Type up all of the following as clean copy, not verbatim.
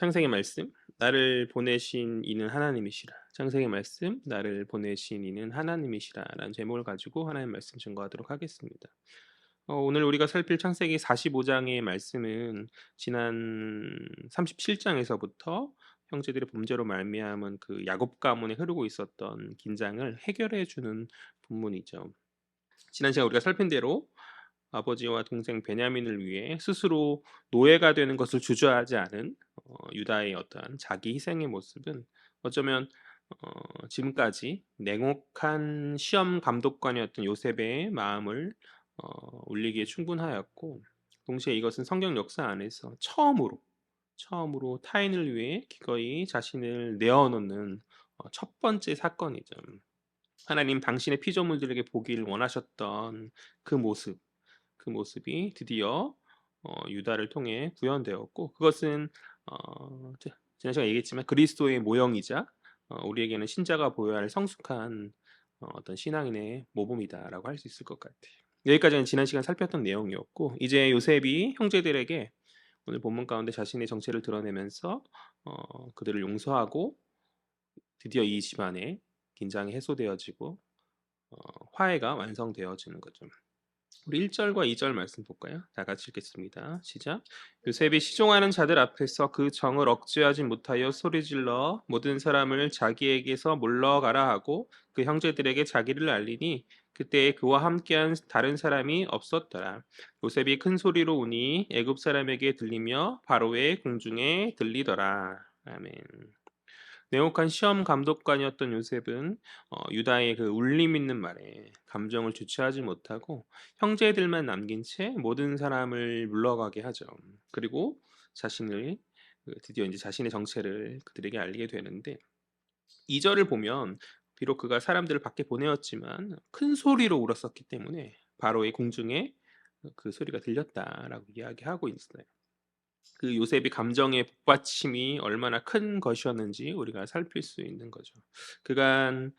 창세기 말씀, 나를 보내신 이는 하나님이시라. 창세기 말씀, 나를 보내신 이는 하나님이시라 라는 제목을 가지고 하나님 말씀 증거하도록 하겠습니다. 오늘 우리가 살필 창세기 45장의 말씀은 지난 37장에서부터 형제들의 범죄로 말미암은 그 야곱 가문에 흐르고 있었던 긴장을 해결해 주는 본문이죠. 지난 시간 우리가 살핀 대로 아버지와 동생 베냐민을 위해 스스로 노예가 되는 것을 주저하지 않은 유다의 어떠한 자기 희생의 모습은 어쩌면 지금까지 냉혹한 시험 감독관이었던 요셉의 마음을 울리기에 충분하였고, 동시에 이것은 성경 역사 안에서 처음으로 타인을 위해 기꺼이 자신을 내어놓는 첫 번째 사건이죠. 하나님 당신의 피조물들에게 보기를 원하셨던 그 모습, 그 모습이 드디어 유다를 통해 구현되었고, 그것은 지난 시간에 얘기했지만 그리스도의 모형이자 우리에게는 신자가 보여야 할 성숙한 어떤 신앙인의 모범이다라고 할 수 있을 것 같아요. 여기까지는 지난 시간 살폈던 내용이었고, 이제 요셉이 형제들에게 오늘 본문 가운데 자신의 정체를 드러내면서 그들을 용서하고 드디어 이 집안의 긴장이 해소되어지고 화해가 완성되어지는 거죠. 우리 1절과 2절 말씀 볼까요? 다 같이 읽겠습니다. 시작. 요셉이 시종하는 자들 앞에서 그 정을 억제하지 못하여 소리질러 모든 사람을 자기에게서 물러가라 하고 그 형제들에게 자기를 알리니 그때 그와 함께한 다른 사람이 없었더라. 요셉이 큰 소리로 우니 애굽 사람에게 들리며 바로의 궁중에 들리더라. 아멘. 냉혹한 시험 감독관이었던 요셉은 유다의 그 울림 있는 말에 감정을 주체하지 못하고 형제들만 남긴 채 모든 사람을 물러가게 하죠. 그리고 자신을 드디어 이제 자신의 정체를 그들에게 알리게 되는데, 2절을 보면 비록 그가 사람들을 밖에 보내었지만 큰 소리로 울었었기 때문에 바로의 궁중에 그 소리가 들렸다라고 이야기하고 있어요. 그 요셉의 감정의 복받침이 얼마나 큰 것이었는지 우리가 살필 수 있는 거죠. 그간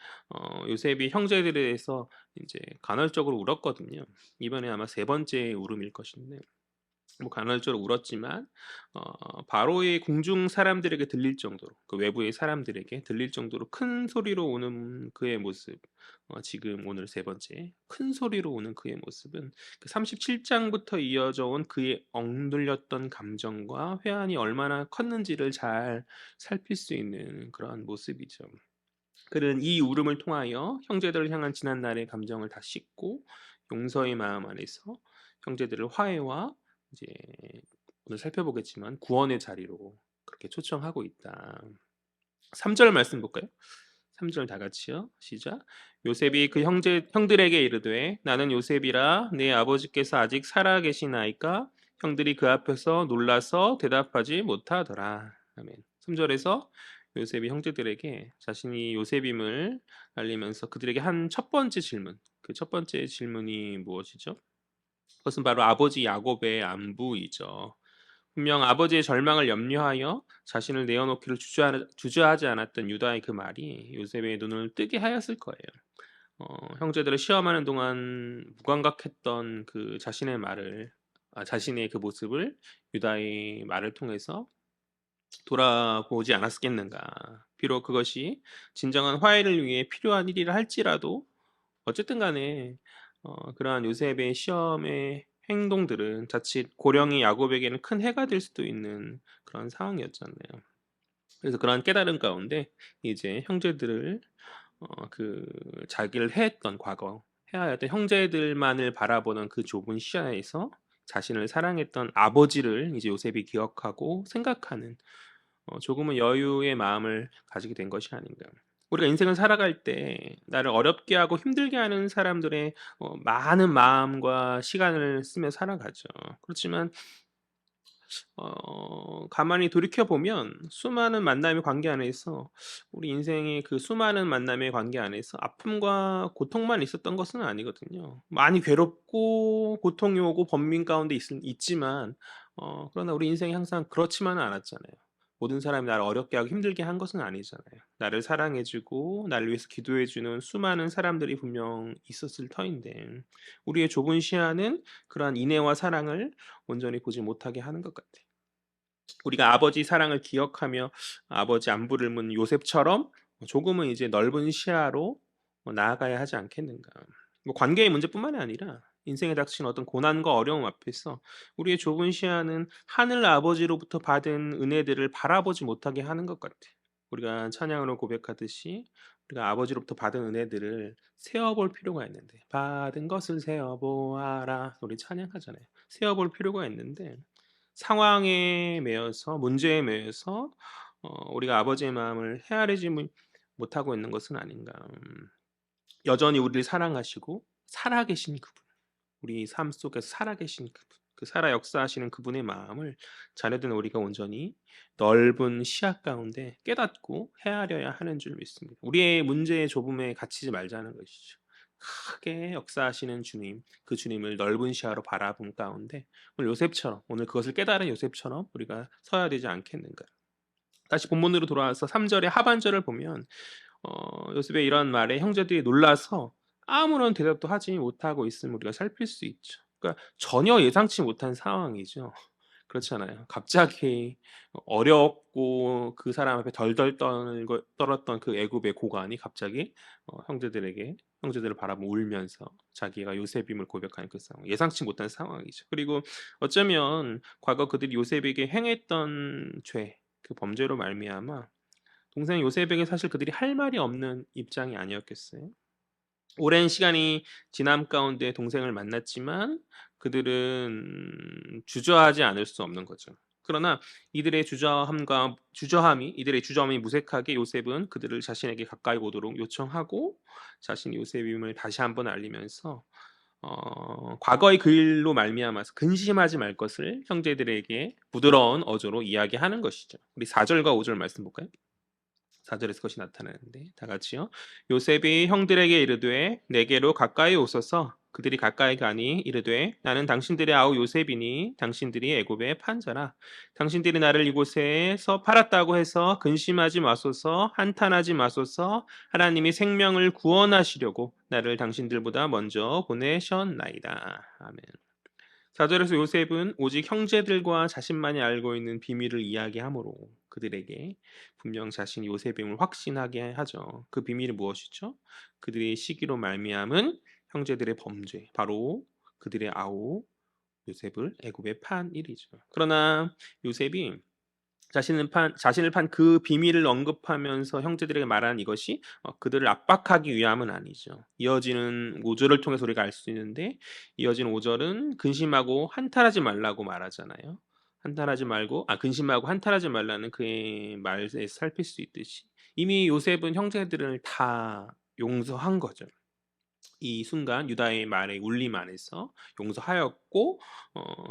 요셉이 형제들에 대해서 이제 간헐적으로 울었거든요. 이번에 아마 세 번째 울음일 것인데, 뭐 간헐적으로 울었지만 바로의 궁중 사람들에게 들릴 정도로, 그 외부의 사람들에게 들릴 정도로 큰 소리로 우는 그의 모습, 지금 오늘 세 번째 큰 소리로 우는 그의 모습은 그 37장부터 이어져 온 그의 억눌렸던 감정과 회한이 얼마나 컸는지를 잘 살필 수 있는 그러한 모습이죠. 그는 이 울음을 통하여 형제들을 향한 지난날의 감정을 다 씻고 용서의 마음 안에서 형제들을 화해와 이제 오늘 살펴보겠지만 구원의 자리로 그렇게 초청하고 있다. 3절 말씀 볼까요? 3절 다 같이요. 시작. 요셉이 그 형들에게 이르되 나는 요셉이라 내 아버지께서 아직 살아 계시나이까? 형들이 그 앞에서 놀라서 대답하지 못하더라. 아멘. 3절에서 요셉이 형제들에게 자신이 요셉임을 알리면서 그들에게 한 첫 번째 질문. 그 첫 번째 질문이 무엇이죠? 그것은 바로 아버지 야곱의 안부이죠. 분명 아버지의 절망을 염려하여 자신을 내어놓기를 주저하지 않았던 유다의 그 말이 요셉의 눈을 뜨게 하였을 거예요. 형제들을 시험하는 동안 무감각했던 그 자신의 말을, 자신의 그 모습을 유다의 말을 통해서 돌아보지 않았겠는가. 비록 그것이 진정한 화해를 위해 필요한 일이라 할지라도 어쨌든 간에 그러한 요셉의 시험의 행동들은 자칫 고령이 야곱에게는 큰 해가 될 수도 있는 그런 상황이었잖아요. 그래서 그러한 깨달음 가운데 이제 형제들을 그 자기를 해했던 과거, 해하였던 형제들만을 바라보는 그 좁은 시야에서 자신을 사랑했던 아버지를 이제 요셉이 기억하고 생각하는 조금은 여유의 마음을 가지게 된 것이 아닌가. 우리가 인생을 살아갈 때 나를 어렵게 하고 힘들게 하는 사람들의 많은 마음과 시간을 쓰며 살아가죠. 그렇지만 가만히 돌이켜 보면 수많은 만남의 관계 안에서 우리 인생의 그 수많은 만남의 관계 안에서 아픔과 고통만 있었던 것은 아니거든요. 많이 괴롭고 고통이 오고 번민 가운데 있지만 그러나 우리 인생이 항상 그렇지만은 않았잖아요. 모든 사람이 나를 어렵게 하고 힘들게 한 것은 아니잖아요. 나를 사랑해 주고 나를 위해서 기도해 주는 수많은 사람들이 분명 있었을 터인데, 우리의 좁은 시야는 그러한 인애와 사랑을 온전히 보지 못하게 하는 것 같아요. 우리가 아버지 사랑을 기억하며 아버지 안부를 묻는 요셉처럼 조금은 이제 넓은 시야로 나아가야 하지 않겠는가. 뭐 관계의 문제뿐만이 아니라 인생에 닥친 어떤 고난과 어려움 앞에서 우리의 좁은 시야는 하늘 아버지로부터 받은 은혜들을 바라보지 못하게 하는 것 같아. 우리가 찬양으로 고백하듯이 우리가 아버지로부터 받은 은혜들을 세어볼 필요가 있는데, 받은 것을 세어보아라 우리 찬양하잖아요. 세어볼 필요가 있는데 상황에 매여서 문제에 매여서 우리가 아버지의 마음을 헤아리지 못하고 있는 것은 아닌가. 여전히 우리를 사랑하시고 살아계신 그분, 우리 삶 속에서 살아계신 그분, 그 살아 역사하시는 그분의 마음을 자녀된 우리가 온전히 넓은 시야 가운데 깨닫고 헤아려야 하는 줄 믿습니다. 우리의 문제의 좁음에 갇히지 말자는 것이죠. 크게 역사하시는 주님, 그 주님을 넓은 시야로 바라본 가운데 오늘 요셉처럼, 오늘 그것을 깨달은 요셉처럼 우리가 서야 되지 않겠는가. 다시 본문으로 돌아와서 3절의 하반절을 보면 요셉의 이런 말에 형제들이 놀라서 아무런 대답도 하지 못하고 있음을 우리가 살필 수 있죠. 그러니까 전혀 예상치 못한 상황이죠. 그렇잖아요. 갑자기 어렵고 그 사람 앞에 덜덜 떨었던 그 애굽의 고관이 갑자기 형제들을 바라보고 울면서 자기가 요셉임을 고백하는 그 상황. 예상치 못한 상황이죠. 그리고 어쩌면 과거 그들이 요셉에게 행했던 죄, 그 범죄로 말미암아 동생 요셉에게 사실 그들이 할 말이 없는 입장이 아니었겠어요? 오랜 시간이 지남 가운데 동생을 만났지만 그들은 주저하지 않을 수 없는 거죠. 그러나 이들의 주저함이 무색하게 요셉은 그들을 자신에게 가까이 오도록 요청하고 자신이 요셉임을 다시 한번 알리면서 과거의 그 일로 말미암아서 근심하지 말 것을 형제들에게 부드러운 어조로 이야기하는 것이죠. 우리 4절과 5절 말씀 볼까요? 4절에서 그것이 나타나는데 다 같이요. 요셉이 형들에게 이르되 내게로 가까이 오소서. 그들이 가까이 가니 이르되 나는 당신들의 아우 요셉이니 당신들이 애굽의 판자라. 당신들이 나를 이곳에서 팔았다고 해서 근심하지 마소서, 한탄하지 마소서. 하나님이 생명을 구원하시려고 나를 당신들보다 먼저 보내셨나이다. 아멘. 4절에서 요셉은 오직 형제들과 자신만이 알고 있는 비밀을 이야기하므로 그들에게 분명 자신이 요셉임을 확신하게 하죠. 그 비밀이 무엇이죠? 그들의 시기로 말미암은 형제들의 범죄, 바로 그들의 아우 요셉을 애굽에 판 일이죠. 그러나 요셉이 자신을 판 그 비밀을 언급하면서 형제들에게 말하는 이것이 그들을 압박하기 위함은 아니죠. 이어지는 5절을 통해서 우리가 알 수 있는데 이어지는 5절은 근심하고 한탄하지 말라고 말하잖아요. 근심하고 한탄하지 말라는 그의 말에서 살필 수 있듯이 이미 요셉은 형제들을 다 용서한 거죠. 이 순간 유다의 말의 울림 안에서 용서하였고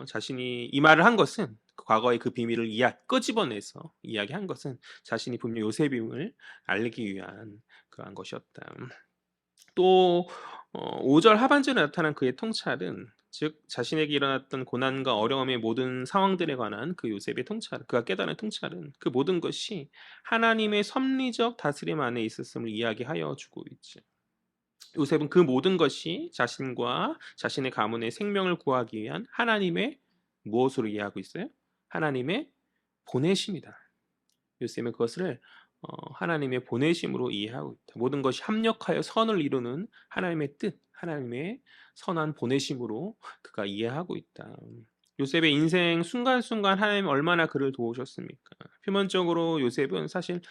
자신이 이 말을 한 것은 과거의 그 비밀을 끄집어내서 이야기한 것은 자신이 분명 요셉임을 알리기 위한 그러한 것이었다. 또 5절 하반절에 나타난 그의 통찰은 즉 자신에게 일어났던 고난과 어려움의 모든 상황들에 관한 그 요셉의 통찰, 그가 깨달은 통찰은 그 모든 것이 하나님의 섭리적 다스림 안에 있었음을 이야기하여 주고 있지. 요셉은 그 모든 것이 자신과 자신의 가문의 생명을 구하기 위한 하나님의 무엇으로 이해하고 있어요? 하나님의 보내심이다. 요셉은 그것을 하나님의 보내심으로 이해하고 있다. 모든 것이 합력하여 선을 이루는 하나님의 뜻, 하나님의 선한 보내심으로 그가 이해하고 있다. 요셉의 인생 순간순간 하나님 얼마나 그를 도우셨습니까? 표면적으로 요셉은 사실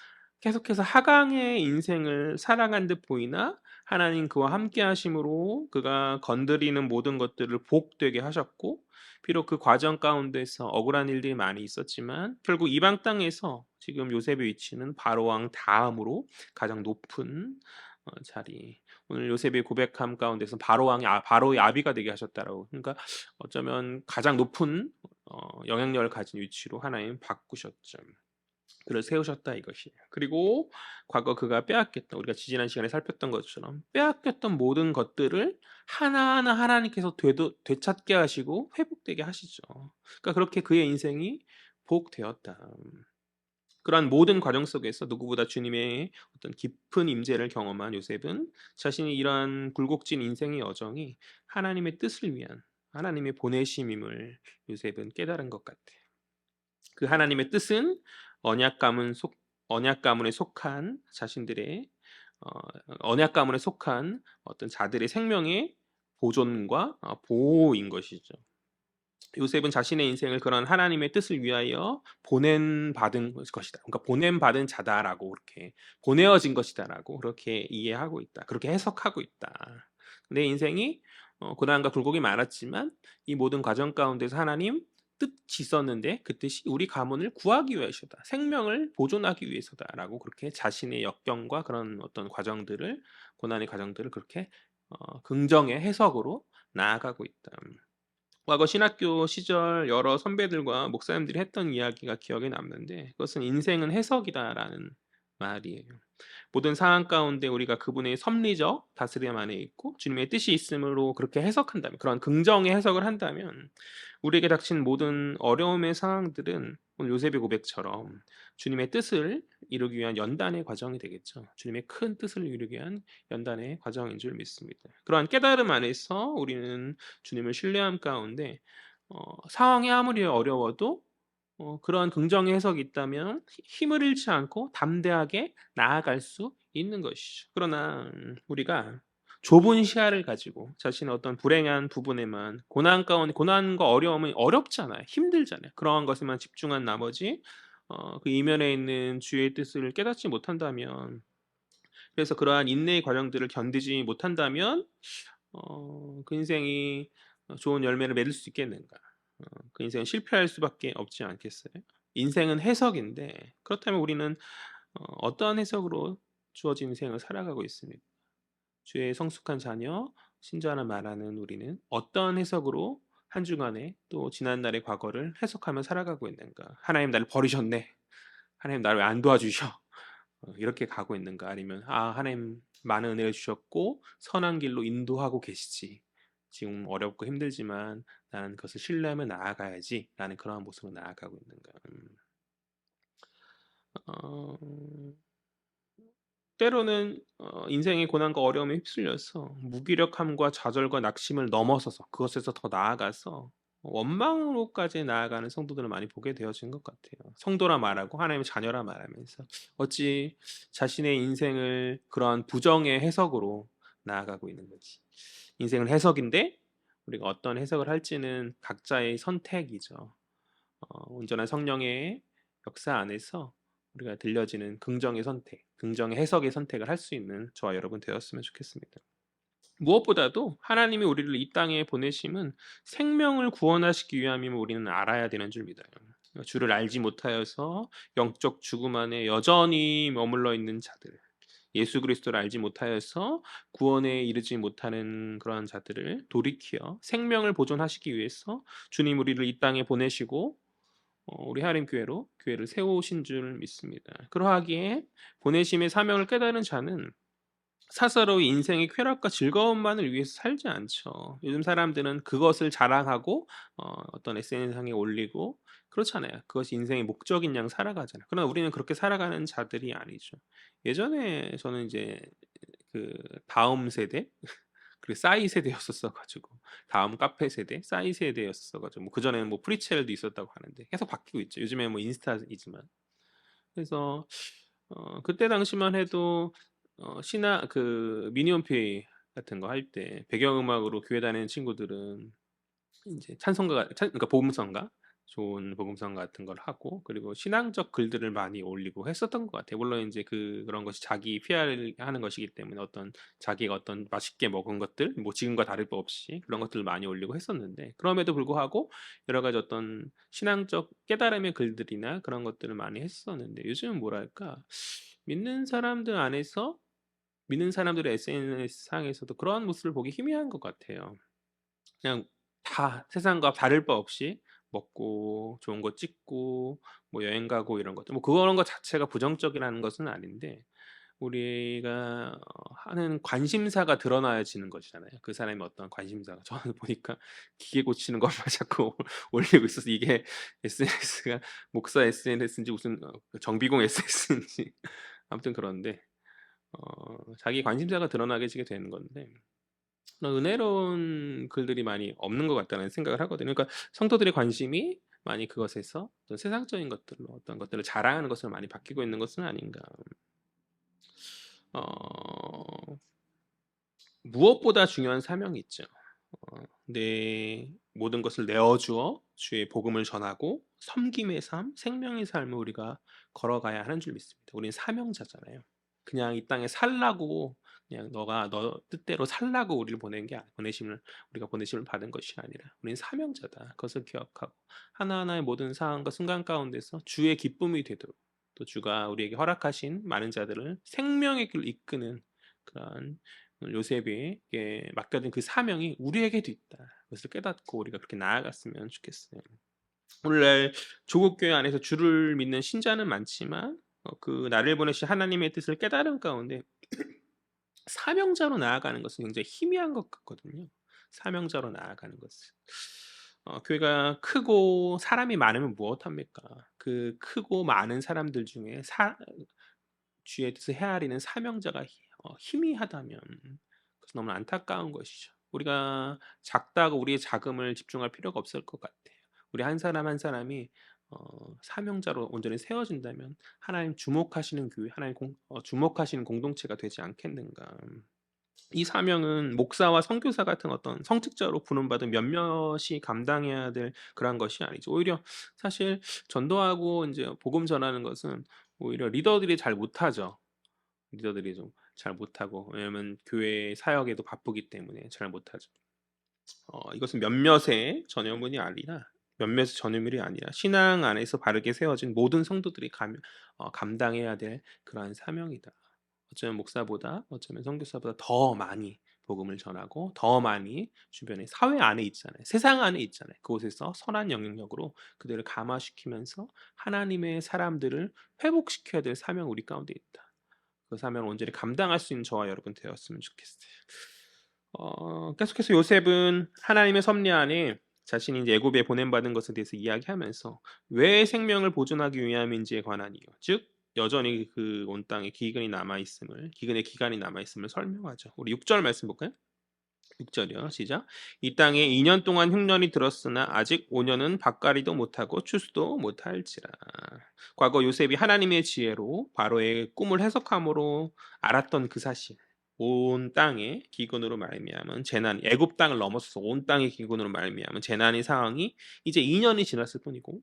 계속해서 하강의 인생을 살아간 듯 보이나 하나님 그와 함께 하심으로 그가 건드리는 모든 것들을 복되게 하셨고 비록 그 과정 가운데서 억울한 일들이 많이 있었지만 결국 이방 땅에서 지금 요셉의 위치는 바로 왕 다음으로 가장 높은 자리. 오늘 요셉의 고백함 가운데서 바로의 아비가 되게 하셨다라고. 그러니까 어쩌면 가장 높은 영향력을 가진 위치로 하나님 바꾸셨죠. 그를 세우셨다 이것이에요. 그리고 과거 그가 빼앗겼던 우리가 지지난 시간에 살폈던 것처럼 빼앗겼던 모든 것들을 하나하나 하나님께서 되찾게 하시고 회복되게 하시죠. 그러니까 그렇게 그의 인생이 복되었다. 그러한 모든 과정 속에서 누구보다 주님의 어떤 깊은 임재를 경험한 요셉은 자신이 이러한 굴곡진 인생의 여정이 하나님의 뜻을 위한 하나님의 보내심임을 요셉은 깨달은 것 같아요. 그 하나님의 뜻은 언약 가문 속 언약 가문에 속한 자신들의 어 언약 가문에 속한 어떤 자들의 생명의 보존과 보호인 것이죠. 요셉은 자신의 인생을 그런 하나님의 뜻을 위하여 보낸 받은 것이다. 그러니까 보냄 받은 자다라고 그렇게 보내어진 것이다라고 그렇게 이해하고 있다. 그렇게 해석하고 있다. 내 인생이 고난과 굴곡이 많았지만 이 모든 과정 가운데서 하나님 뜻이 있었는데 그 뜻이 우리 가문을 구하기 위해서다. 생명을 보존하기 위해서다라고 그렇게 자신의 역경과 그런 어떤 과정들을 고난의 과정들을 그렇게 긍정의 해석으로 나아가고 있다. 과거 신학교 시절 여러 선배들과 목사님들이 했던 이야기가 기억에 남는데 그것은 "인생은 해석이다."라는 말이에요. 모든 상황 가운데 우리가 그분의 섭리적 다스림 안에 있고 주님의 뜻이 있으므로 그렇게 해석한다면, 그런 긍정의 해석을 한다면 우리에게 닥친 모든 어려움의 상황들은 오늘 요셉의 고백처럼 주님의 뜻을 이루기 위한 연단의 과정이 되겠죠. 주님의 큰 뜻을 이루기 위한 연단의 과정인 줄 믿습니다. 그러한 깨달음 안에서 우리는 주님을 신뢰함 가운데 상황이 아무리 어려워도 그러한 긍정의 해석이 있다면 힘을 잃지 않고 담대하게 나아갈 수 있는 것이죠. 그러나 우리가 좁은 시야를 가지고 자신의 어떤 불행한 부분에만 고난 가운데, 고난과 어려움은 어렵잖아요. 힘들잖아요. 그러한 것에만 집중한 나머지 그 이면에 있는 주의 뜻을 깨닫지 못한다면, 그래서 그러한 인내의 과정들을 견디지 못한다면 그 인생이 좋은 열매를 맺을 수 있겠는가? 그 인생은 실패할 수밖에 없지 않겠어요? 인생은 해석인데 그렇다면 우리는 어떠한 해석으로 주어진 인생을 살아가고 있습니까? 주의 성숙한 자녀, 신자나 말하는 우리는 어떠한 해석으로 한 주간에 또 지난날의 과거를 해석하며 살아가고 있는가? 하나님 나를 버리셨네. 하나님 나를 왜 안 도와주셔? 이렇게 가고 있는가? 아니면 하나님 많은 은혜를 주셨고 선한 길로 인도하고 계시지. 지금 어렵고 힘들지만 나는 그것을 신뢰하며 나아가야지라는 그러한 모습으로 나아가고 있는가? 어, 때로는 인생의 고난과 어려움에 휩쓸려서 무기력함과 좌절과 낙심을 넘어서서 그것에서 더 나아가서 원망으로까지 나아가는 성도들을 많이 보게 되어진 것 같아요. 성도라 말하고 하나님의 자녀라 말하면서 어찌 자신의 인생을 그러한 부정의 해석으로 나아가고 있는 거지. 인생은 해석인데 우리가 어떤 해석을 할지는 각자의 선택이죠. 온전한 성령의 역사 안에서 우리가 들려지는 긍정의 선택, 긍정의 해석의 선택을 할 수 있는 저와 여러분 되었으면 좋겠습니다. 무엇보다도 하나님이 우리를 이 땅에 보내심은 생명을 구원하시기 위함임을 우리는 알아야 되는 줄 믿어요. 주를 알지 못하여서 영적 죽음 안에 여전히 머물러 있는 자들, 예수 그리스도를 알지 못하여서 구원에 이르지 못하는 그러한 자들을 돌이켜 생명을 보존하시기 위해서 주님 우리를 이 땅에 보내시고 우리 하나님 교회를 세우신 줄 믿습니다. 그러하기에 보내심의 사명을 깨달은 자는 스스로 인생의 쾌락과 즐거움만을 위해서 살지 않죠. 요즘 사람들은 그것을 자랑하고 어떤 SNS상에 올리고 그렇잖아요. 그것이 인생의 목적인 양 살아가잖아요. 그러나 우리는 그렇게 살아가는 자들이 아니죠. 예전에 저는 이제 그 다음 세대 그리고 싸이 세대였었어 가지고, 다음 카페 세대, 싸이 세대였어 가지고, 뭐 그전에는 뭐 프리첼도 있었다고 하는데 계속 바뀌고 있죠. 요즘에 뭐 인스타이지만. 그래서 그때 당시만 해도 신화 그 미니홈피 같은 거 할 때 배경음악으로 교회 다니는 친구들은 인제 그러니까 복음성가, 좋은 복음성 같은 걸 하고 그리고 신앙적 글들을 많이 올리고 했었던 것 같아요. 물론 인제 그런 것이 자기 PR하는 것이기 때문에 어떤 자기가 어떤 맛있게 먹은 것들, 뭐 지금과 다를 바 없이 그런 것들을 많이 올리고 했었는데, 그럼에도 불구하고 여러 가지 어떤 신앙적 깨달음의 글들이나 그런 것들을 많이 했었는데 요즘은 뭐랄까, 믿는 사람들 안에서 믿는 사람들의 SNS상에서도 그러한 모습을 보기 희미한 것 같아요. 그냥 다 세상과 다를 바 없이 먹고 좋은 거 찍고 뭐 여행 가고 이런 것들, 뭐 그런 것 자체가 부정적이라는 것은 아닌데 우리가 하는 관심사가 드러나지는 것이잖아요. 그 사람의 어떤 관심사가. 저는 보니까 기계 고치는 것만 자꾸 올리고 있어서 이게 SNS가 목사 SNS인지 무슨 정비공 SNS인지 아무튼 그런데 자기 관심사가 드러나게 지게 되는 건데 은혜로운 글들이 많이 없는 것 같다는 생각을 하거든요. 그러니까 성도들의 관심이 많이 그것에서 어떤 세상적인 것들로 어떤 것들을 자랑하는 것으로 많이 바뀌고 있는 것은 아닌가. 어 무엇보다 중요한 사명이 있죠. 내 모든 것을 내어 주어 주의 복음을 전하고 섬김의 삶, 생명의 삶을 우리가 걸어가야 하는 줄 믿습니다. 우리는 사명자잖아요. 그냥 이 땅에 살라고 그냥 너가 너 뜻대로 살라고 우리를 보낸 게 보내심을 우리가 보내심을 받은 것이 아니라 우리는 사명자다. 그것을 기억하고 하나하나의 모든 상황과 순간 가운데서 주의 기쁨이 되도록 또 주가 우리에게 허락하신 많은 자들을 생명의 길로 이끄는 그러한 요셉에게 맡겨진 그 사명이 우리에게도 있다. 그것을 깨닫고 우리가 그렇게 나아갔으면 좋겠어요. 오늘날 조국 교회 안에서 주를 믿는 신자는 많지만 그 나를 보내신 하나님의 뜻을 깨달은 가운데 사명자로 나아가는 것은 굉장히 희미한 것 같거든요. 사명자로 나아가는 것은. 교회가 크고 사람이 많으면 무엇합니까? 그 크고 많은 사람들 중에 주의 뜻을 헤아리는 사명자가 희미하다면 그것은 너무 안타까운 것이죠. 우리가 작다고 우리의 자금을 집중할 필요가 없을 것 같아요. 우리 한 사람 한 사람이 사명자로 온전히 세워진다면 하나님 주목하시는 교회, 하나님 주목하시는 공동체가 되지 않겠는가. 이 사명은 목사와 선교사 같은 어떤 성직자로 부름받은 몇몇이 감당해야 될 그런 것이 아니죠. 오히려 사실 전도하고 이제 복음 전하는 것은 오히려 리더들이 잘 못하죠. 리더들이 좀 잘 못하고 왜냐면 교회 사역에도 바쁘기 때문에 잘 못하죠. 이것은 몇몇의 전유물이 아니라 몇몇의 전유물이 아니라 신앙 안에서 바르게 세워진 모든 성도들이 감당해야 될 그러한 사명이다. 어쩌면 목사보다 어쩌면 선교사보다 더 많이 복음을 전하고 더 많이 주변의 사회 안에 있잖아요. 세상 안에 있잖아요. 그곳에서 선한 영향력으로 그들을 감화시키면서 하나님의 사람들을 회복시켜야 될 사명이 우리 가운데 있다. 그 사명을 온전히 감당할 수 있는 저와 여러분 되었으면 좋겠어요. 계속해서 요셉은 하나님의 섭리 안에 자신이 이제 애굽에 보냄받은 것에 대해서 이야기하면서 왜 생명을 보존하기 위함인지에 관한 이유, 즉 여전히 그 온 땅에 기근의 기간이 남아 있음을 설명하죠. 우리 6절 말씀 볼까요? 6절이요. 시작. 이 땅에 2년 동안 흉년이 들었으나 아직 5년은 밭가리도 못하고 추수도 못할지라. 과거 요셉이 하나님의 지혜로 바로의 꿈을 해석함으로 알았던 그 사실. 온 땅에 기근으로 말미암은 재난, 애굽 땅을 넘어서서 온 땅의 기근으로 말미암은 재난의 상황이 이제 2년이 지났을 뿐이고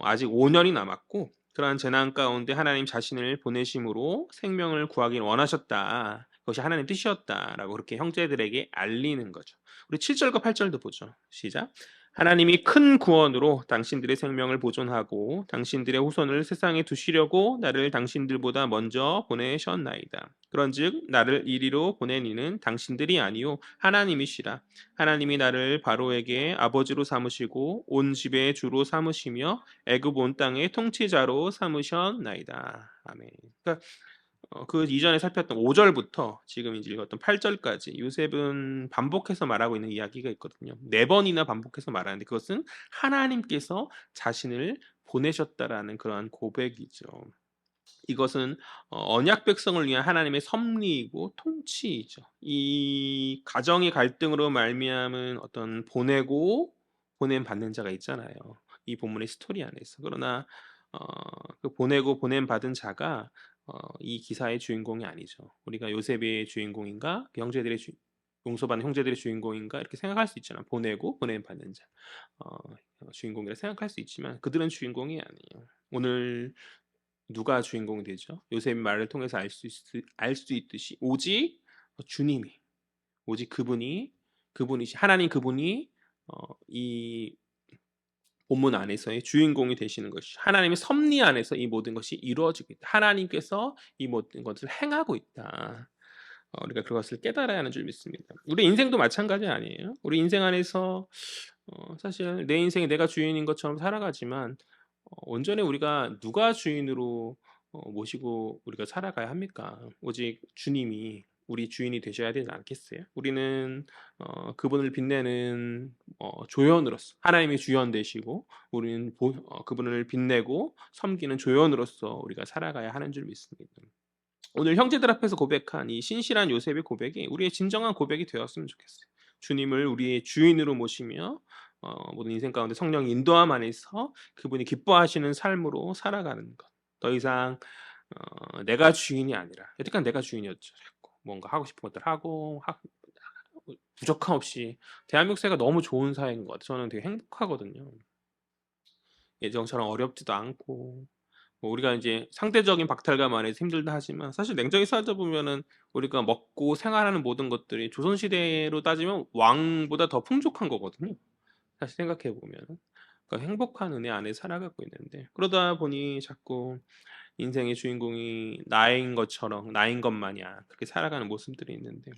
아직 5년이 남았고 그러한 재난 가운데 하나님 자신을 보내심으로 생명을 구하길 원하셨다. 그것이 하나님 뜻이었다라고 그렇게 형제들에게 알리는 거죠. 우리 7절과 8절도 보죠. 시작. 하나님이 큰 구원으로 당신들의 생명을 보존하고 당신들의 후손을 세상에 두시려고 나를 당신들보다 먼저 보내셨나이다. 그런즉 나를 이리로 보낸 이는 당신들이 아니요 하나님이시라. 하나님이 나를 바로에게 아버지로 삼으시고 온 집의 주로 삼으시며 애굽 온 땅의 통치자로 삼으셨나이다. 아멘. 그러니까 그 이전에 살폈던 5절부터 지금 이제 읽었던 8절까지 요셉은 반복해서 말하고 있는 이야기가 있거든요. 4번이나 반복해서 말하는데 그것은 하나님께서 자신을 보내셨다라는 그러한 고백이죠. 이것은 언약 백성을 위한 하나님의 섭리이고 통치이죠. 이 가정의 갈등으로 말미암은 어떤 보내고 보냄 받는 자가 있잖아요. 이 본문의 스토리 안에서. 그러나 그 보내고 보냄 받은 자가 이 기사의 주인공이 아니죠. 우리가 요셉의 주인공인가, 그 용서받는 형제들의 주인공인가 이렇게 생각할 수 있잖아. 보내고 보냄 받는 자 주인공이라 생각할 수 있지만 그들은 주인공이 아니에요. 오늘 누가 주인공이 되죠? 요셉의 말을 통해서 알 수 있듯이 오직 주님이 오직 그분이시 하나님 그분이 이 본문 안에서의 주인공이 되시는 것이 하나님의 섭리 안에서 이 모든 것이 이루어지고 있다. 하나님께서 이 모든 것을 행하고 있다. 우리가 그것을 깨달아야 하는 줄 믿습니다. 우리 인생도 마찬가지 아니에요? 우리 인생 안에서 사실 내 인생이 내가 주인인 것처럼 살아가지만 온전히 우리가 누가 주인으로 모시고 우리가 살아가야 합니까? 오직 주님이 우리 주인이 되셔야 되지 않겠어요? 우리는 그분을 빛내는 조연으로서 하나님의 주연 되시고 우리는 그분을 빛내고 섬기는 조연으로서 우리가 살아가야 하는 줄 믿습니다. 오늘 형제들 앞에서 고백한 이 신실한 요셉의 고백이 우리의 진정한 고백이 되었으면 좋겠어요. 주님을 우리의 주인으로 모시며 모든 인생 가운데 성령의 인도함 안에서 그분이 기뻐하시는 삶으로 살아가는 것. 더 이상 내가 주인이 아니라 여태까지 내가 주인이었죠. 자꾸 뭔가 하고 싶은 것들 하고 부족함 없이 대한민국 사회가 너무 좋은 사회인 것 같아요. 저는 되게 행복하거든요. 예전처럼 어렵지도 않고 우리가 이제 상대적인 박탈감 안에서 힘들다 하지만 사실 냉정히 따져보면은 우리가 먹고 생활하는 모든 것들이 조선시대로 따지면 왕보다 더 풍족한 거거든요. 사실 생각해 보면은. 그러니까 행복한 은혜 안에 살아가고 있는데 그러다 보니 자꾸 인생의 주인공이 나인 것처럼 나인 것 마냥 그렇게 살아가는 모습들이 있는데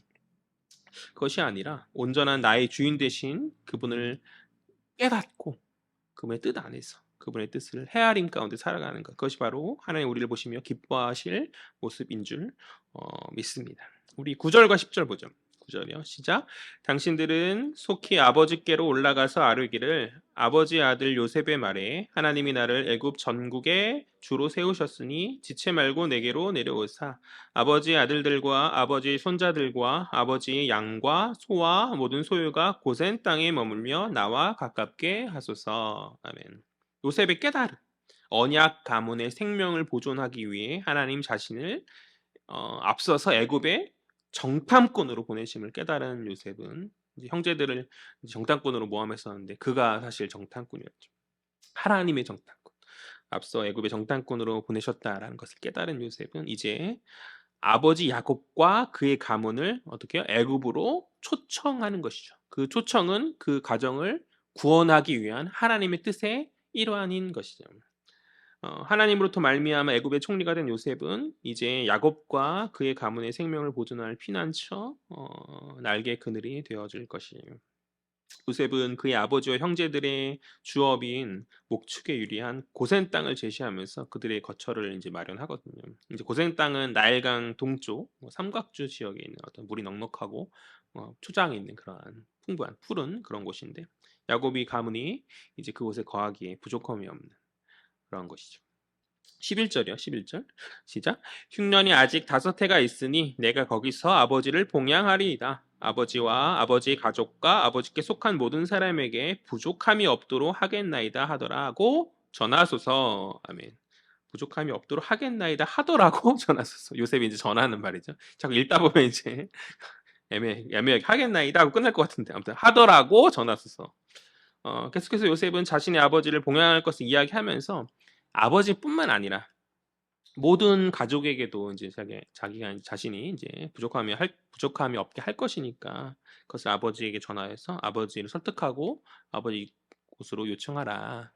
그것이 아니라 온전한 나의 주인 되신 그분을 깨닫고 그분의 뜻 안에서 그분의 뜻을 헤아림 가운데 살아가는 것. 그것이 바로 하나님 우리를 보시며 기뻐하실 모습인 줄 믿습니다. 우리 9절과 10절 보죠. 9절이요. 시작. 당신들은 속히 아버지께로 올라가서 아뢰기를 아버지 아들 요셉의 말에 하나님이 나를 애굽 전국에 주로 세우셨으니 지체 말고 내게로 내려오사 아버지의 아들들과 아버지의 손자들과 아버지의 양과 소와 모든 소유가 고센 땅에 머물며 나와 가깝게 하소서. 아멘. 요셉의 깨달음, 언약 가문의 생명을 보존하기 위해 하나님 자신을 앞서서 애굽의 정탐꾼으로 보내심을 깨달은 요셉은 이제 형제들을 정탐꾼으로 모함했었는데 그가 사실 정탐꾼이었죠. 하나님의 정탐꾼. 앞서 애굽의 정탐꾼으로 보내셨다라는 것을 깨달은 요셉은 이제 아버지 야곱과 그의 가문을 어떻게 해요? 애굽으로 초청하는 것이죠. 그 초청은 그 가정을 구원하기 위한 하나님의 뜻의 일환인 것이죠. 하나님으로부터 말미암아 애굽의 총리가 된 요셉은 이제 야곱과 그의 가문의 생명을 보존할 피난처 날개 그늘이 되어줄 것이에요. 요셉은 그의 아버지와 형제들의 주업인 목축에 유리한 고센 땅을 제시하면서 그들의 거처를 이제 마련하거든요. 이제 고센 땅은 나일강 동쪽 삼각주 지역에 있는 어떤 물이 넉넉하고 초장이 있는 그러한 풍부한 푸른 그런 곳인데 야곱이 가문이 이제 그곳에 거하기에 부족함이 없는 그런 것이죠. 11절이요. 11절. 시작. 흉년이 아직 5해가 있으니 내가 거기서 아버지를 봉양하리이다. 아버지와 아버지의 가족과 아버지께 속한 모든 사람에게 부족함이 없도록 하겠나이다 하더라고 전하소서. 아멘. 부족함이 없도록 하겠나이다 하더라고 전하소서. 요셉이 이제 전하는 말이죠. 자꾸 읽다 보면 이제 애매하게 하겠나이다 하고 끝날 것 같은데 아무튼 하더라고 전하소서. 계속해서 요셉은 자신의 아버지를 봉양할 것을 이야기하면서 아버지뿐만 아니라 모든 가족에게도 이제 자기가 자신이 이제 부족함이 없게 할 것이니까 그것을 아버지에게 전화해서 아버지를 설득하고 아버지 곳으로 요청하라.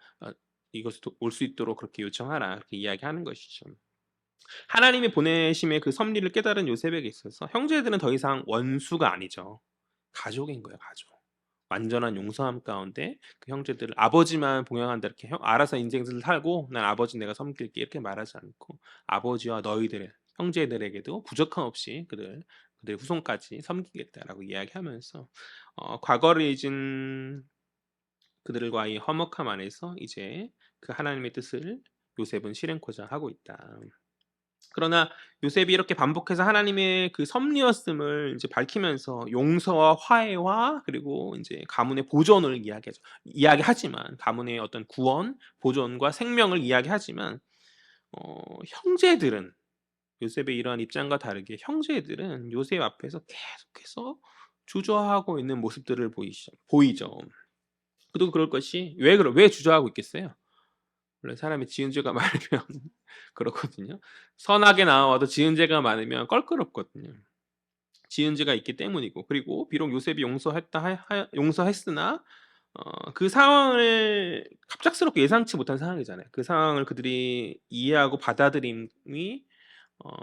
이것을 올 수 있도록 그렇게 요청하라. 그렇게 이야기하는 것이죠. 하나님의 보내심의 그 섭리를 깨달은 요셉에게 있어서 형제들은 더 이상 원수가 아니죠. 가족인 거예요, 가족. 완전한 용서함 가운데 그 형제들을 아버지만 봉양한다 이렇게 알아서 인생을 살고 난 아버지 내가 섬길게 이렇게 말하지 않고 아버지와 너희들 형제들에게도 부족함 없이 그들의 후손까지 섬기겠다라고 이야기하면서 과거를 잊은 그들과의 화목함 안에서 이제 그 하나님의 뜻을 요셉은 실행코자 하고 있다. 그러나 요셉이 이렇게 반복해서 하나님의 그 섭리였음을 이제 밝히면서 용서와 화해와 그리고 이제 가문의 보존을 이야기하지만 가문의 어떤 구원, 보존과 생명을 이야기하지만 형제들은 요셉의 이러한 입장과 다르게 형제들은 요셉 앞에서 계속해서 주저하고 있는 모습들을 보이죠. 그도 그럴 것이 왜 주저하고 있겠어요? 원래 사람이 지은 죄가 많으면 그렇거든요. 선하게 나와도 지은 죄가 많으면 껄끄럽거든요. 지은 죄가 있기 때문이고 그리고 비록 요셉이 용서했으나 그 상황을 갑작스럽게 예상치 못한 상황이잖아요. 그 상황을 그들이 이해하고 받아들임이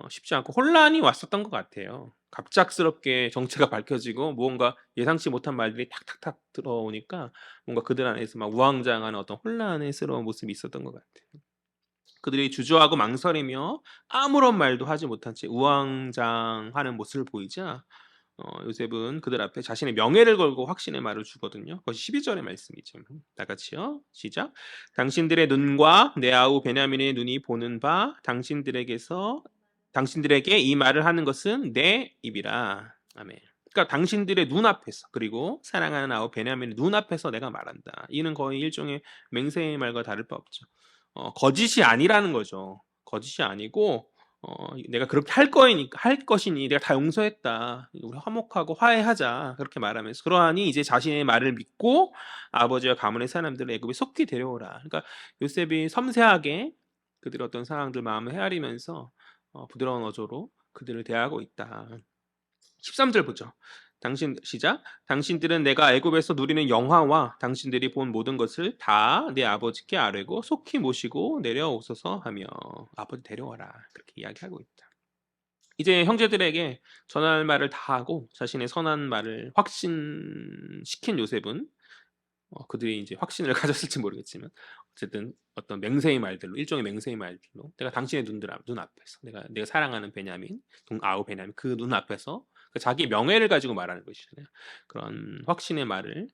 쉽지 않고 혼란이 왔었던 것 같아요. 갑작스럽게 정체가 밝혀지고 무언가 예상치 못한 말들이 탁탁탁 들어오니까 뭔가 그들 안에서 막 우왕좌왕하는 어떤 혼란스러운 모습이 있었던 것 같아요. 그들이 주저하고 망설이며 아무런 말도 하지 못한 채 우왕좌왕하는 모습을 보이자 요셉은 그들 앞에 자신의 명예를 걸고 확신의 말을 주거든요. 그것이 12절의 말씀이죠. 다 같이요. 시작. 당신들의 눈과 내 아우 베냐민의 눈이 보는 바 당신들에게 이 말을 하는 것은 내 입이라. 아멘. 그러니까 당신들의 눈앞에서 그리고 사랑하는 아우 베냐민의 눈앞에서 내가 말한다. 이는 거의 일종의 맹세의 말과 다를 바 없죠. 거짓이 아니라는 거죠. 거짓이 아니고 내가 그렇게 할 것이니 내가 다 용서했다. 우리 화목하고 화해하자. 그렇게 말하면서 그러하니 이제 자신의 말을 믿고 아버지와 가문의 사람들을 애굽에 속히 데려오라. 그러니까 요셉이 섬세하게 그들의 어떤 상황들 마음을 헤아리면서 부드러운 어조로 그들을 대하고 있다. 13절 보죠. 시작. 당신들은 내가 애굽에서 누리는 영화와 당신들이 본 모든 것을 다 내 아버지께 아뢰고 속히 모시고 내려오소서 하며 아버지 데려와라. 그렇게 이야기하고 있다. 이제 형제들에게 전할 말을 다 하고 자신의 선한 말을 확신시킨 요셉은 그들이 이제 확신을 가졌을지 모르겠지만 어쨌든 어떤 맹세의 말들로 일종의 맹세의 말들로 내가 당신의 눈앞에서 내가 사랑하는 베냐민 아우 베냐민 그 눈앞에서 자기 명예를 가지고 말하는 것이잖아요. 그런 확신의 말을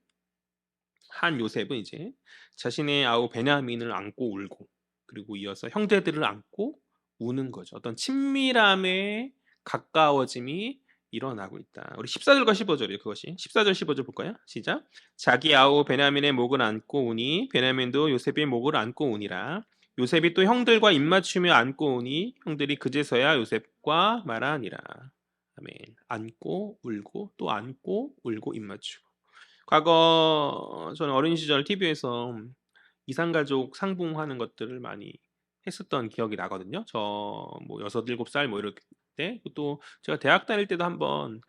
한 요셉은 이제 자신의 아우 베냐민을 안고 울고 그리고 이어서 형제들을 안고 우는 거죠. 어떤 친밀함에 가까워짐이 일어나고 있다. 우리 14절과 15절이에요. 그것이 14절 15절 볼까요? 시작. 자기 아우 베냐민의 목을 안고 우니 베냐민도 요셉의 목을 안고 우니라. 요셉이 또 형들과 입맞추며 안고 우니 형들이 그제서야 요셉과 말하니라. 아멘. 안고 울고 또 안고 울고 입맞추고. 과거 저는 어린 시절 TV에서 이산가족 상봉하는 것들을 많이 했었던 기억이 나거든요. 저 뭐 6, 7살 뭐 이럴 때. 또 제가 대학 다닐 때도 한번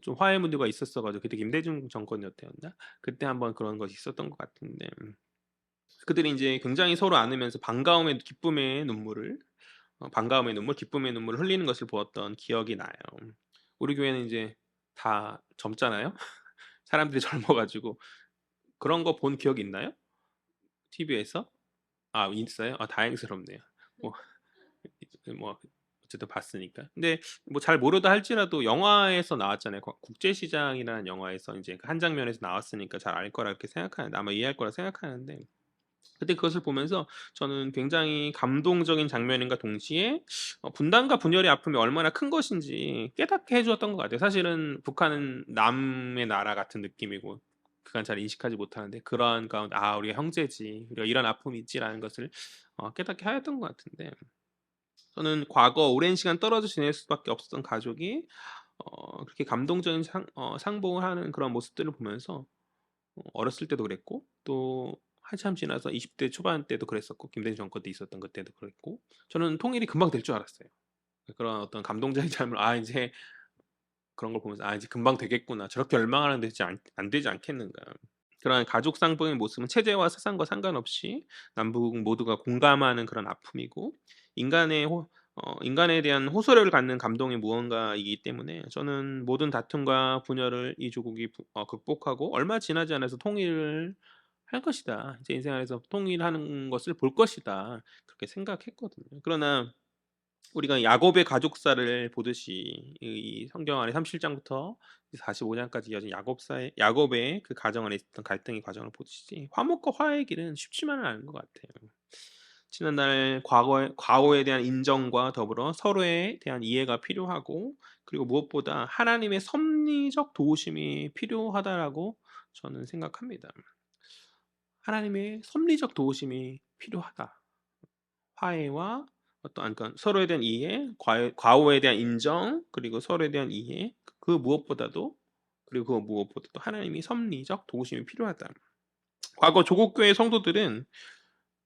좀 화해 문제가 있었어 가지고 그때 김대중 정권이었나? 그때 한번 그런 것이 있었던 것 같은데 그들이 인제 굉장히 서로 안으면서 반가움의 눈물, 기쁨의 눈물을 흘리는 것을 보았던 기억이 나요. 우리 교회는 인제 다 젊잖아요. 사람들이 젊어 가지고 그런 거 본 기억이 있나요? TV에서? 아 있어요? 아 다행스럽네요. 뭐 뭐 어쨌든 봤으니까. 근데 뭐 잘 모르다 할지라도 영화에서 나왔잖아요. 국제시장이라는 영화에서 인제 그 한 장면에서 나왔으니까 잘 알 거라 이렇게 생각하는데 아마 이해할 거라 생각하는데 그때 그것을 보면서 저는 굉장히 감동적인 장면인과 동시에 분단과 분열의 아픔이 얼마나 큰 것인지 깨닫게 해 주었던 것 같아요. 사실은 북한은 남의 나라 같은 느낌이고 그간 잘 인식하지 못하는데 그러한 가운데 '아 우리가 형제지. 우리가 이런 아픔이 있지.'라는 것을 깨닫게 하였던 것 같은데 저는 과거 오랜 시간 떨어져 지낼 수밖에 없었던 가족이 그렇게 감동적인 상봉을 하는 그런 모습들을 보면서 어렸을 때도 그랬고 또 한참 지나서 20대 초반 때도 그랬었고 김대중 정권 때 있었던 그때도 그랬고 저는 통일이 금방 될 줄 알았어요. 그런 어떤 감동적인 삶을 이제 그런 걸 보면서 '아 이제 금방 되겠구나. 저렇게 열망하는데 진짜 안 되지 않겠는가.' 그러한 가족 쌍봉의 모습은 체제와 세상과 상관없이 남북 모두가 공감하는 그런 아픔이고 인간에 대한 호소력을 갖는 감동의 무언가이기 때문에 저는 모든 다툼과 분열을 이 조국이 극복하고 얼마 지나지 않아서 통일을 할 것이다. 제 인생 안에서 통일하는 것을 볼 것이다. 그렇게 생각했거든요. 그러나 우리가 야곱의 가족사를 보듯이 이 성경 안에 37 장부터 45 장까지 이어진 야곱의 그 가정 안에 있었던 갈등의 과정을 보듯이 화목과 화해의 길은 쉽지만은 않은 것 같아요. 지난날 과거에 대한 인정과 더불어 서로에 대한 이해가 필요하고 그리고 무엇보다 하나님의 섭리적 도우심이 필요하다라고 저는 생각합니다. 하나님의 섭리적 도우심이 필요하다. 화해와 그러니까 서로에 대한 이해, 과오에 대한 인정, 그리고 서로에 대한 이해, 그 무엇보다도 하나님이 섭리적 도우심이 필요하다. 과거 조국 교회 성도들은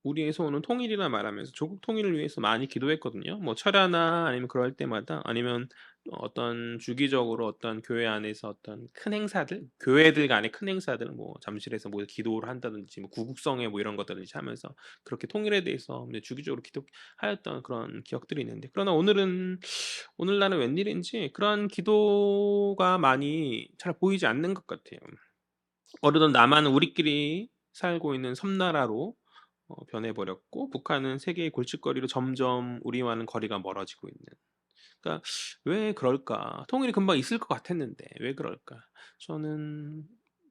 우리의 소원은 통일이라 말하면서 조국 통일을 위해서 많이 기도했거든요. 뭐 철야나 아니면 그럴 때마다 아니면 어떤 주기적으로 어떤 교회 안에서 어떤 큰 행사들, 교회들 간의 큰 행사들 뭐 잠실에서 뭐 기도를 한다든지 뭐 구국성회 뭐 이런 것들을 이제 하면서 그렇게 통일에 대해서 이제 주기적으로 기도하였던 그런 기억들이 있는데 그러나 오늘날은 웬일인지 그런 기도가 많이 잘 보이지 않는 것 같아요. 어느덧 남한은 우리끼리 살고 있는 섬나라로 변해 버렸고 북한은 세계의 골칫거리로 점점 우리와는 거리가 멀어지고 있는. 그러니까 '왜 그럴까? 통일이 금방 있을 것 같았는데 왜 그럴까?' 저는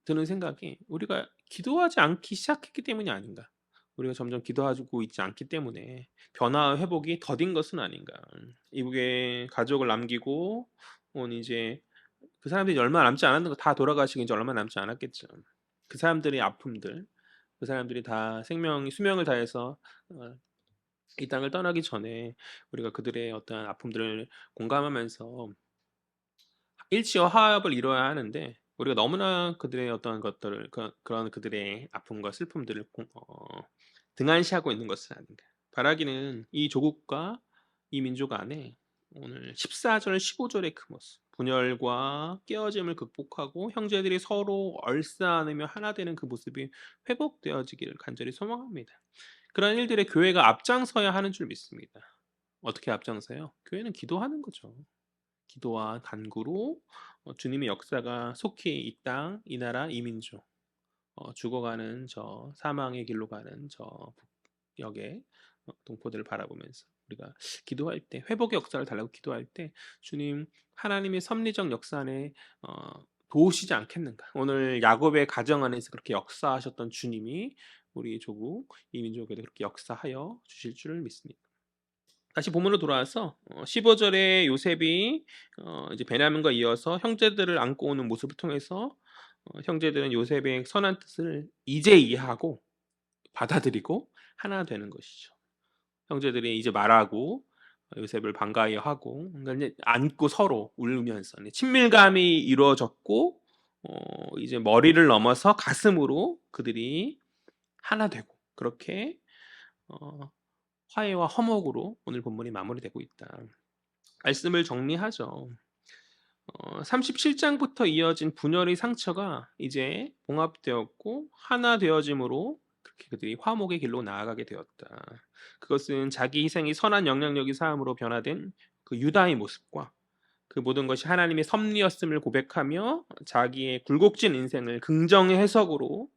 드는 생각이 '우리가 기도하지 않기 시작했기 때문이 아닌가. 우리가 점점 기도하고 있지 않기 때문에 변화와 회복이 더딘 것은 아닌가.' 이북에 가족을 남기고 온 이제 그 사람들이 얼마 남지 않았는 거 다 돌아가시고 이제 얼마 남지 않았겠죠. 그 사람들의 아픔들, 그 사람들이 다 수명을 다해서 이 땅을 떠나기 전에 우리가 그들의 어떤 아픔들을 공감하면서 일치와 화합을 이뤄야 하는데 우리가 너무나 그들의 어떤 것들을 그런 그들의 아픔과 슬픔들을 등한시하고 있는 것은 아닌가. 바라기는 이 조국과 이 민족 안에 오늘 14절, 15절의 그 모습, 분열과 깨어짐을 극복하고 형제들이 서로 얼싸안으며 하나 되는 그 모습이 회복되어지기를 간절히 소망합니다. 그런 일들에 교회가 앞장서야 하는 줄 믿습니다. 어떻게 앞장서요? 교회는 기도하는 거죠. 기도와 간구로 주님의 역사가 속히 이 땅, 이 나라, 이 민족, 죽어가는 저 사망의 길로 가는 저 북역의 동포들을 바라보면서 우리가 기도할 때 회복의 역사를 달라고 기도할 때 주님 하나님의 섭리적 역사 안에 도우시지 않겠는가. 오늘 야곱의 가정 안에서 그렇게 역사하셨던 주님이 우리 조국 이 민족에도 그렇게 역사하여 주실 줄을 믿습니다. 다시 본문으로 돌아와서 15절에 요셉이 이제 베냐민과 이어서 형제들을 안고 오는 모습을 통해서 형제들은 요셉의 선한 뜻을 이제 이해하고 받아들이고 하나 되는 것이죠. 형제들이 이제 말하고 요셉을 반가워하고 그러니까 이제 안고 서로 울면서 친밀감이 이루어졌고 이제 머리를 넘어서 가슴으로 그들이 하나 되고 그렇게 화해와 화목으로 오늘 본문이 마무리되고 있다. 말씀을 정리하죠. 37장부터 이어진 분열의 상처가 이제 봉합되었고 하나 되어짐으로 그렇게 그들이 화목의 길로 나아가게 되었다. 그것은 자기 희생이 선한 영향력이 사함으로 변화된 그 유다의 모습과 그 모든 것이 하나님의 섭리였음을 고백하며 자기의 굴곡진 인생을 긍정의 해석으로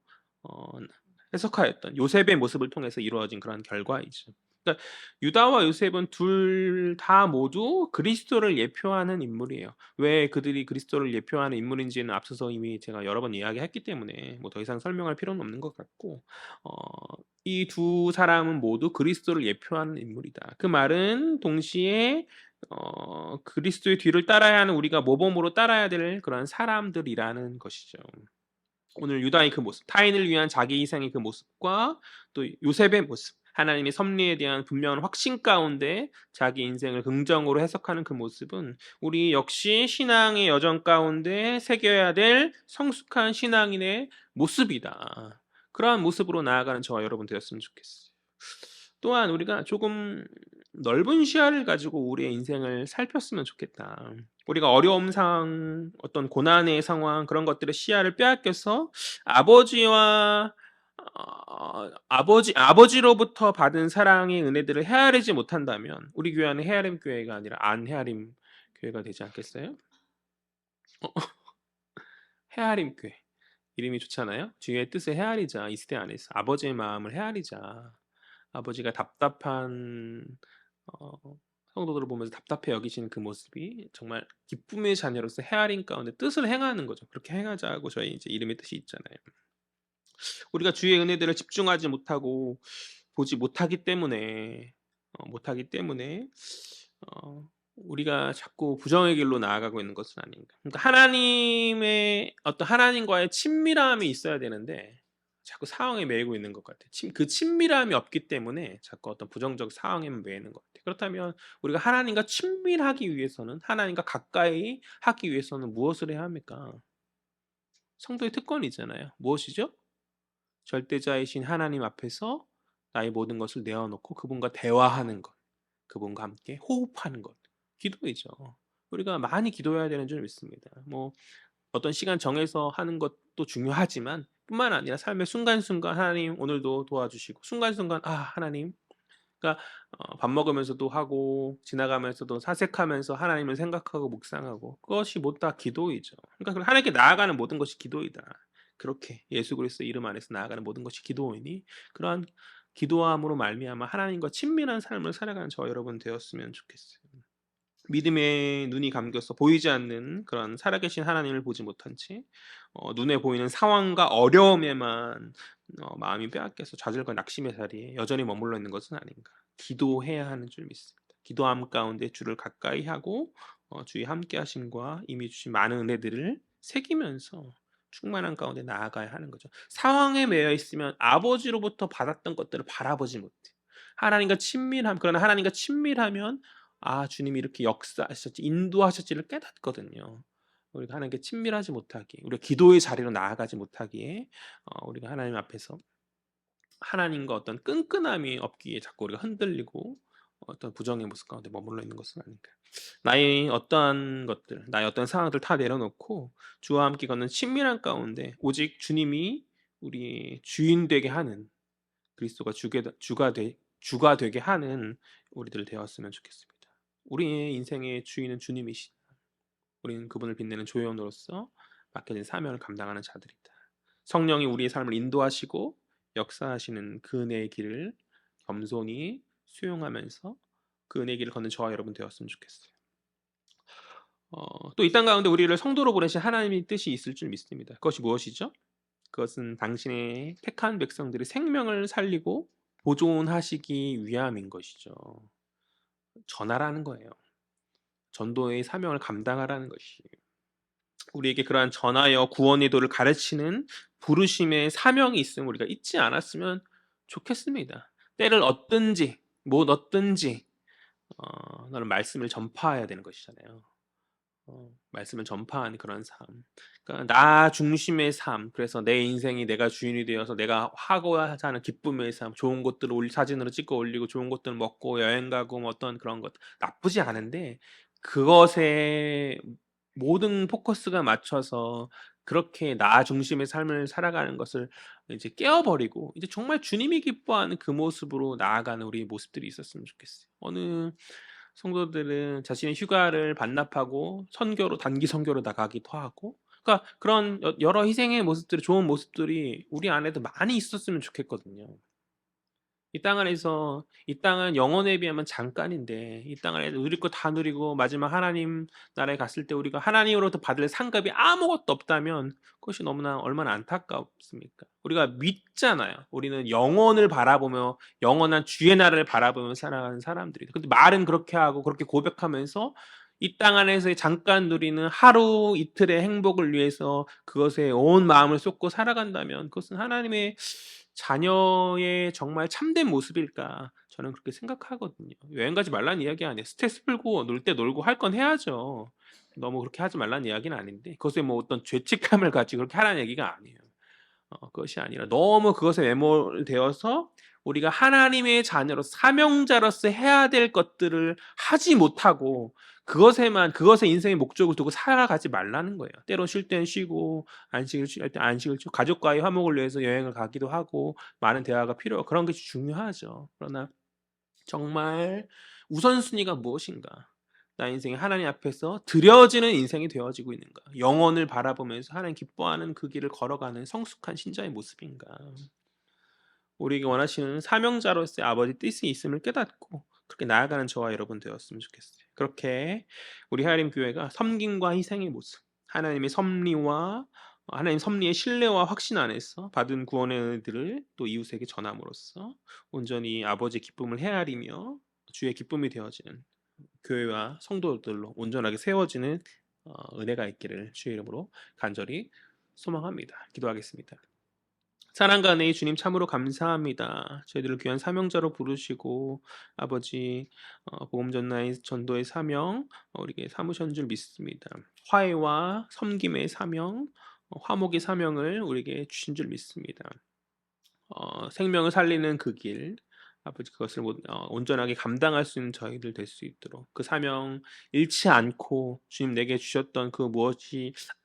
해석하였던 요셉의 모습을 통해서 이루어진 그런 결과이죠. 그러니까 유다와 요셉은 둘 다 모두 그리스도를 예표하는 인물이에요. 왜 그들이 그리스도를 예표하는 인물인지는 앞서서 이미 제가 여러 번 이야기했기 때문에 뭐 더 이상 설명할 필요는 없는 것 같고 이 두 사람은 모두 그리스도를 예표하는 인물이다. 그 말은 동시에 그리스도의 뒤를 따라야 하는 우리가 모범으로 따라야 될 그런 사람들이라는 것이죠. 오늘 유다의 그 모습, 타인을 위한 자기 희생의 그 모습과 또 요셉의 모습, 하나님의 섭리에 대한 분명한 확신 가운데 자기 인생을 긍정으로 해석하는 그 모습은 우리 역시 신앙의 여정 가운데 새겨야 될 성숙한 신앙인의 모습이다. 그러한 모습으로 나아가는 저와 여러분 되었으면 좋겠어요. 또한 우리가 조금 넓은 시야를 가지고 우리의 인생을 살폈으면 좋겠다. 우리가 어려움 상황, 어떤 고난의 상황 그런 것들의 시야를 빼앗겨서 아버지와 아버지로부터 받은 사랑의 은혜들을 헤아리지 못한다면 우리 교회는 헤아림 교회가 아니라 안 헤아림 교회가 되지 않겠어요? 헤아림 교회 이름이 좋잖아요. 주의 뜻을 헤아리자. 이 시대 안에서 아버지의 마음을 헤아리자. 아버지가 답답한 성도들을 보면서 답답해 여기시는 그 모습이 정말 기쁨의 자녀로서 헤아림 가운데 뜻을 행하는 거죠. 그렇게 행하자고 저희 이제 이름의 뜻이 있잖아요. 우리가 주의 은혜들을 집중하지 못하고 보지 못하기 때문에 우리가 자꾸 부정의 길로 나아가고 있는 것은 아닌가. 그러니까 하나님과의 친밀함이 있어야 되는데 자꾸 상황에 매이고 있는 것 같아요. 그 친밀함이 없기 때문에 자꾸 어떤 부정적 상황에 매이는 것 같아요. 그렇다면 우리가 하나님과 친밀하기 위해서는 하나님과 가까이 하기 위해서는 무엇을 해야 합니까? 성도의 특권이잖아요. 무엇이죠? 절대자이신 하나님 앞에서 나의 모든 것을 내어놓고 그분과 대화하는 것, 그분과 함께 호흡하는 것, 기도이죠. 우리가 많이 기도해야 되는 줄 믿습니다. 뭐 어떤 시간 정해서 하는 것도 중요하지만 뿐만 아니라 삶의 순간순간 하나님 오늘도 도와주시고 순간순간 하나님 그러니까 밥 먹으면서도 하고 지나가면서도 사색하면서 하나님을 생각하고 묵상하고 그것이 모두 다 기도이죠. 그러니까 하나님께 나아가는 모든 것이 기도이다. 그렇게 예수 그리스도 이름 안에서 나아가는 모든 것이 기도이니 그러한 기도함으로 말미암아 하나님과 친밀한 삶을 살아가는 저 여러분 되었으면 좋겠어요. 믿음의 눈이 감겨서 보이지 않는 그런 살아계신 하나님을 보지 못한 채 눈에 보이는 상황과 어려움에만 마음이 빼앗겨서 좌절과 낙심의 자리에 여전히 머물러 있는 것은 아닌가. 기도해야 하는 줄 믿습니다. 기도함 가운데 주를 가까이 하고 주의 함께 하심과 이미 주신 많은 은혜들을 새기면서 충만한 가운데 나아가야 하는 거죠. 상황에 매여 있으면 아버지로부터 받았던 것들을 바라보지 못해. 하나님과 친밀함 그러나 하나님과 친밀하면 주님이 이렇게 역사하셨지 인도하셨지를 깨닫거든요. 우리가 하나님께 친밀하지 못하기에 우리가 기도의 자리로 나아가지 못하기에 우리가 하나님 앞에서 하나님과 어떤 끈끈함이 없기에 자꾸 우리가 흔들리고 어떤 부정의 모습 가운데 머물러 있는 것은 아닌가. 나의 어떠한 것들, 나의 어떤 상황들 다 내려놓고 주와 함께 걷는 친밀한 가운데 오직 주님이 우리의 주인 되게 하는 그리스도가 주가 되게 하는 우리들 되었으면 좋겠습니다. 우리의 인생의 주인은 주님이시다. 우리는 그분을 빛내는 조연으로서 맡겨진 사명을 감당하는 자들이다. 성령이 우리의 삶을 인도하시고 역사하시는 그 은혜의 길을 겸손히 수용하면서 그 은혜의 길을 걷는 저와 여러분 되었으면 좋겠어요. 또 이 땅 가운데 우리를 성도로 보내신 하나님의 뜻이 있을 줄 믿습니다. 그것이 무엇이죠? 그것은 당신의 택한 백성들의 생명을 살리고 보존하시기 위함인 것이죠. 전하라는 거예요. 전도의 사명을 감당하라는 것이 우리에게 그러한 전하여 구원의 도를 가르치는 부르심의 사명이 있음을 우리가 잊지 않았으면 좋겠습니다. 때를 얻든지 못 얻든지 너는 말씀을 전파해야 되는 것이잖아요. 말씀을 전파하는 그런 삶. 그러니까 나 중심의 삶. 그래서 내 인생이 내가 주인이 되어서 내가 하고자 하는 기쁨의 삶. 좋은 것들을 사진으로 찍어 올리고 좋은 것들 먹고 여행 가고 뭐 어떤 그런 것 나쁘지 않은데 그것에 모든 포커스가 맞춰서 그렇게 나 중심의 삶을 살아가는 것을 이제 깨어버리고 이제 정말 주님이 기뻐하는 그 모습으로 나아가는 우리 모습들이 있었으면 좋겠어요. 어느 성도들은 자신의 휴가를 반납하고 선교로 단기 선교로 나가기도 하고 그러니까 그런 여러 희생의 모습들이 좋은 모습들이 우리 안에도 많이 있었으면 좋겠거든요. 이 땅 안에서 이 땅은 영혼에 비하면 잠깐인데 이 땅 안에서 누릴 거 다 누리고 마지막 하나님 나라에 갔을 때 우리가 하나님으로부터 받을 상급이 아무것도 없다면 그것이 너무나 얼마나 안타깝습니까? 우리가 믿잖아요. 우리는 영혼을 바라보며 영원한 주의 나라를 바라보며 살아가는 사람들이다. 근데 말은 그렇게 하고 그렇게 고백하면서 이 땅 안에서의 잠깐 누리는 하루 이틀의 행복을 위해서 그것에 온 마음을 쏟고 살아간다면 그것은 하나님의 자녀의 정말 참된 모습일까? 저는 그렇게 생각하거든요. 여행 가지 말라는 이야기 아니에요. 스트레스 풀고 놀 때 놀고 할 건 해야죠. 너무 그렇게 하지 말라는 이야기는 아닌데 그것에 뭐 어떤 죄책감을 가지고 그렇게 하라는 얘기가 아니에요. 그것이 아니라 너무 그것에 매몰되어서 우리가 하나님의 자녀로 사명자로서 해야 될 것들을 하지 못하고 그것에 인생의 목적을 두고 살아가지 말라는 거예요. 때로 쉴 땐 쉬고 안식을 취할 때 안식을 취하고 가족과의 화목을 위해서 여행을 가기도 하고 많은 대화가 필요하고 그런 것이 중요하죠. 그러나 정말 우선순위가 무엇인가? 나 인생이 하나님 앞에서 드려지는 인생이 되어지고 있는가? 영혼을 바라보면서 하나님 기뻐하는 그 길을 걸어가는 성숙한 신자의 모습인가? 우리에게 원하시는 사명자로서의 아버지 뜻이 있음을 깨닫고 그렇게 나아가는 저와 여러분 되었으면 좋겠어요. 그렇게 우리 하나님 교회가 섬김과 희생의 모습, 하나님의 섭리와 하나님 섭리의 신뢰와 확신 안에서 받은 구원의 은혜들을 또 이웃에게 전함으로써 온전히 아버지의 기쁨을 헤아리며 주의 기쁨이 되어지는 교회와 성도들로 온전하게 세워지는 은혜가 있기를 주의 이름으로 간절히 소망합니다. 기도하겠습니다. 사랑과 은혜의 주님 참으로 감사합니다. 저희들을 귀한 사명자로 부르시고 아버지 복음 전도의 사명 우리에게 삼으신 줄 믿습니다. 화해와 섬김의 사명, 화목의 사명을 우리에게 주신 줄 믿습니다. 생명을 살리는 그 길, 아버지 그것을 온전하게 감당할 수 있는 저희들 될 수 있도록 그 사명 잃지 않고 주님 내게 주셨던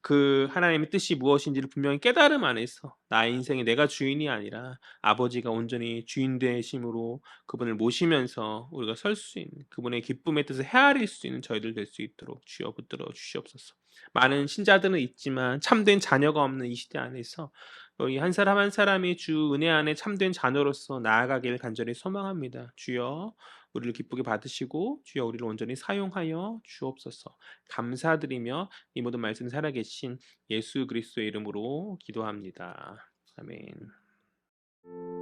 그 하나님의 뜻이 무엇인지를 분명히 깨달음 안에서 나의 인생에 내가 주인이 아니라 아버지가 온전히 주인 되심으로 그분을 모시면서 우리가 설 수 있는 그분의 기쁨의 뜻을 헤아릴 수 있는 저희들 될 수 있도록 주여 붙들어 주시옵소서. 많은 신자들은 있지만 참된 자녀가 없는 이 시대 안에서 우리 한 사람 한 사람이 주 은혜 안에 참된 자녀로서 나아가기를 간절히 소망합니다. 주여 우리를 기쁘게 받으시고 주여 우리를 온전히 사용하여 주옵소서. 감사드리며 이 모든 말씀 살아계신 예수 그리스도의 이름으로 기도합니다. 아멘.